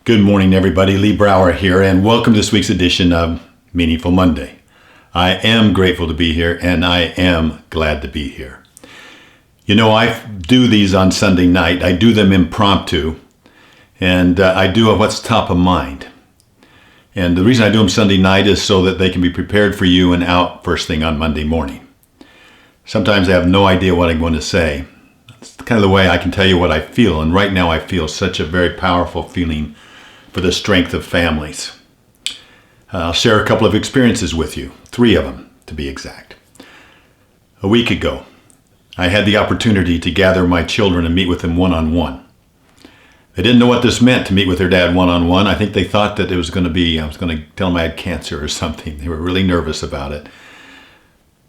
Good morning, everybody. Lee Brower here, and welcome to this week's edition of Meaningful Monday. I am grateful to be here, and I am glad to be here. You know, I do these on Sunday night. I do them impromptu, and I do what's top of mind. And the reason I do them Sunday night is so that they can be prepared for you and out first thing on Monday morning. Sometimes I have no idea what I'm going to say. It's kind of the way I can tell you what I feel, and right now I feel such a very powerful feeling for the strength of families. I'll share a couple of experiences with you, 3 of them to be exact. A week ago, I had the opportunity to gather my children and meet with them one-on-one. They didn't know what this meant to meet with their dad one-on-one. I think they thought that I was going to tell them I had cancer or something. They were really nervous about it.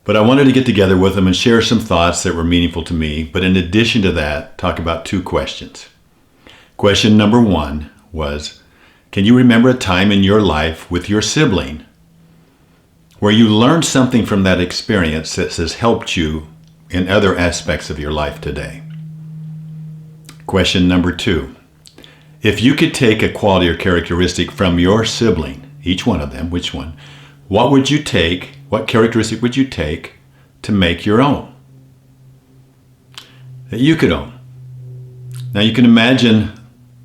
But I wanted to get together with them and share some thoughts that were meaningful to me. But in addition to that, talk about 2 questions. Question number 1 was, can you remember a time in your life with your sibling where you learned something from that experience that has helped you in other aspects of your life today? Question number 2, if you could take a quality or characteristic from your sibling, each one of them, which one, what would you take, what characteristic would you take to make your own? That you could own. Now you can imagine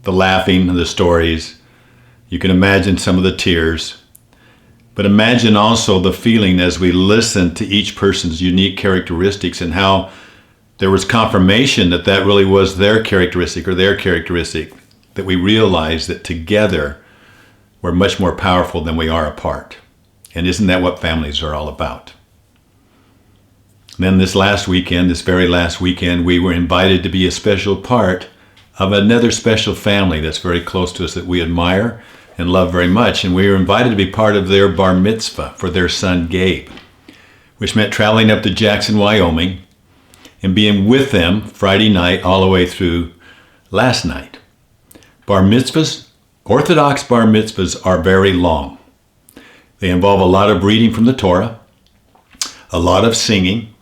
the laughing and the stories. You can imagine some of the tears, but imagine also the feeling as we listen to each person's unique characteristics and how there was confirmation that that really was their characteristic or their characteristic, that we realize that together we're much more powerful than we are apart. And isn't that what families are all about? Then this very last weekend, we were invited to be a special part of another special family that's very close to us that we admire and love very much. And we were invited to be part of their bar mitzvah for their son Gabe, which meant traveling up to Jackson, Wyoming, and being with them Friday night all the way through last night. Bar mitzvahs, Orthodox bar mitzvahs, are very long. They involve a lot of reading from the Torah, a lot of singing,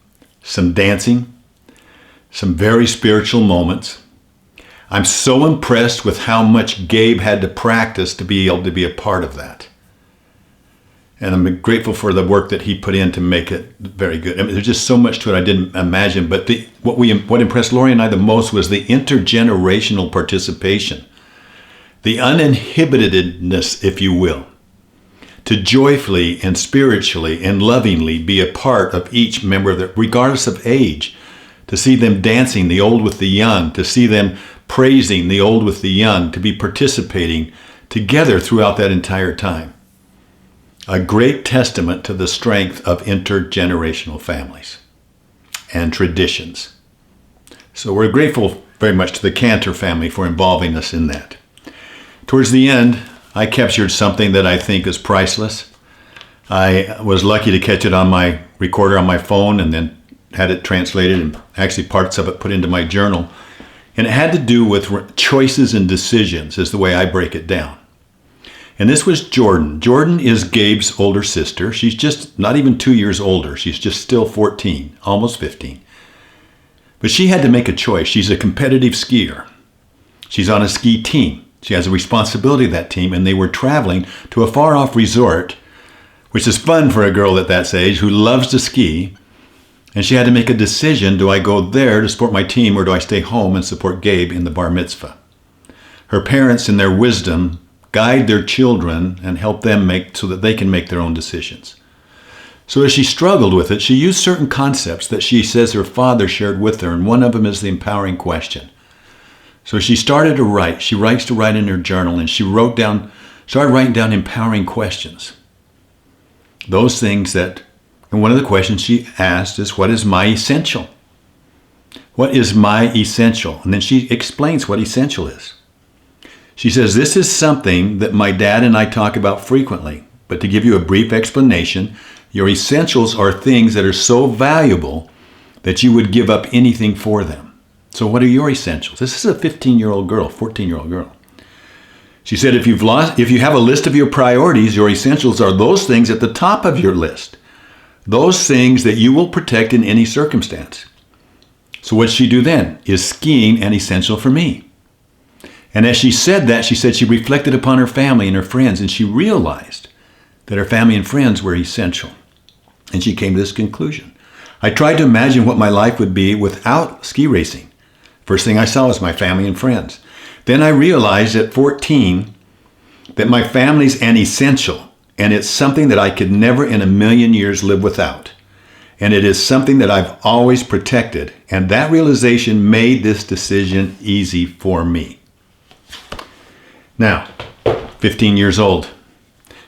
some dancing, some very spiritual moments. I'm so impressed with how much Gabe had to practice to be able to be a part of that. And I'm grateful for the work that he put in to make it very good. I mean, there's just so much to it I didn't imagine. But what impressed Lori and I the most was the intergenerational participation, the uninhibitedness, if you will, to joyfully and spiritually and lovingly be a part of each member of their, regardless of age, to see them dancing, the old with the young, to see them praising, the old with the young, to be participating together throughout that entire time. A great testament to the strength of intergenerational families and traditions. So we're grateful very much to the Cantor family for involving us in that. Towards the end, I captured something that I think is priceless. I was lucky to catch it on my recorder on my phone and then had it translated and actually parts of it put into my journal. And it had to do with choices and decisions is the way I break it down. And this was Jordan. Jordan is Gabe's older sister. She's just not even 2 years older. She's just still 14, almost 15. But she had to make a choice. She's a competitive skier. She's on a ski team. She has a responsibility of that team, and they were traveling to a far-off resort, which is fun for a girl at that age who loves to ski. And she had to make a decision, do I go there to support my team or do I stay home and support Gabe in the bar mitzvah? Her parents, in their wisdom, guide their children and help them so that they can make their own decisions. So as she struggled with it, she used certain concepts that she says her father shared with her, and one of them is the empowering question. So she started to write. She writes to write in her journal, and she started writing down empowering questions. Those things that, and one of the questions she asked is, what is my essential? What is my essential? And then she explains what essential is. She says, this is something that my dad and I talk about frequently, but to give you a brief explanation, your essentials are things that are so valuable that you would give up anything for them. So what are your essentials? This is a 15-year-old girl, 14-year-old girl. She said, if you have a list of your priorities, your essentials are those things at the top of your list. Those things that you will protect in any circumstance. So what she do then? Is skiing an essential for me? And as she said that, she said she reflected upon her family and her friends, and she realized that her family and friends were essential. And she came to this conclusion. I tried to imagine what my life would be without ski racing. First thing I saw was my family and friends. Then I realized at 14 that my family's an essential, and it's something that I could never in a million years live without. And it is something that I've always protected. And that realization made this decision easy for me. Now, 15 years old.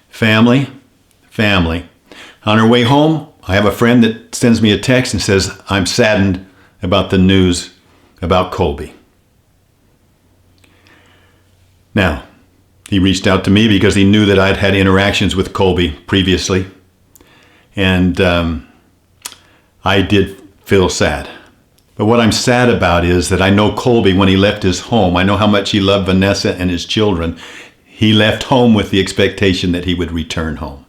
Family. On her way home, I have a friend that sends me a text and says, I'm saddened about the news about Colby. Now, he reached out to me because he knew that I'd had interactions with Colby previously. And I did feel sad. But what I'm sad about is that I know Colby, when he left his home, I know how much he loved Vanessa and his children. He left home with the expectation that he would return home.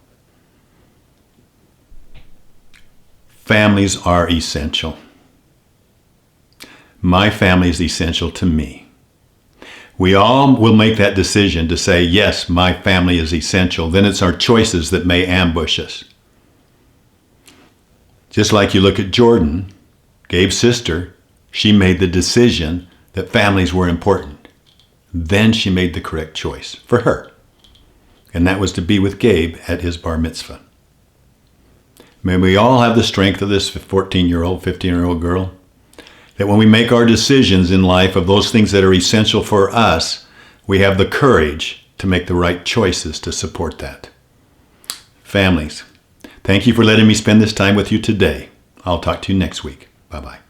Families are essential. My family is essential to me. We all will make that decision to say, yes, my family is essential. Then it's our choices that may ambush us. Just like you look at Jordan, Gabe's sister, she made the decision that families were important. Then she made the correct choice for her. And that was to be with Gabe at his bar mitzvah. May we all have the strength of this 14-year-old, 15-year-old girl, that when we make our decisions in life of those things that are essential for us, we have the courage to make the right choices to support that. Families, thank you for letting me spend this time with you today. I'll talk to you next week. Bye-bye.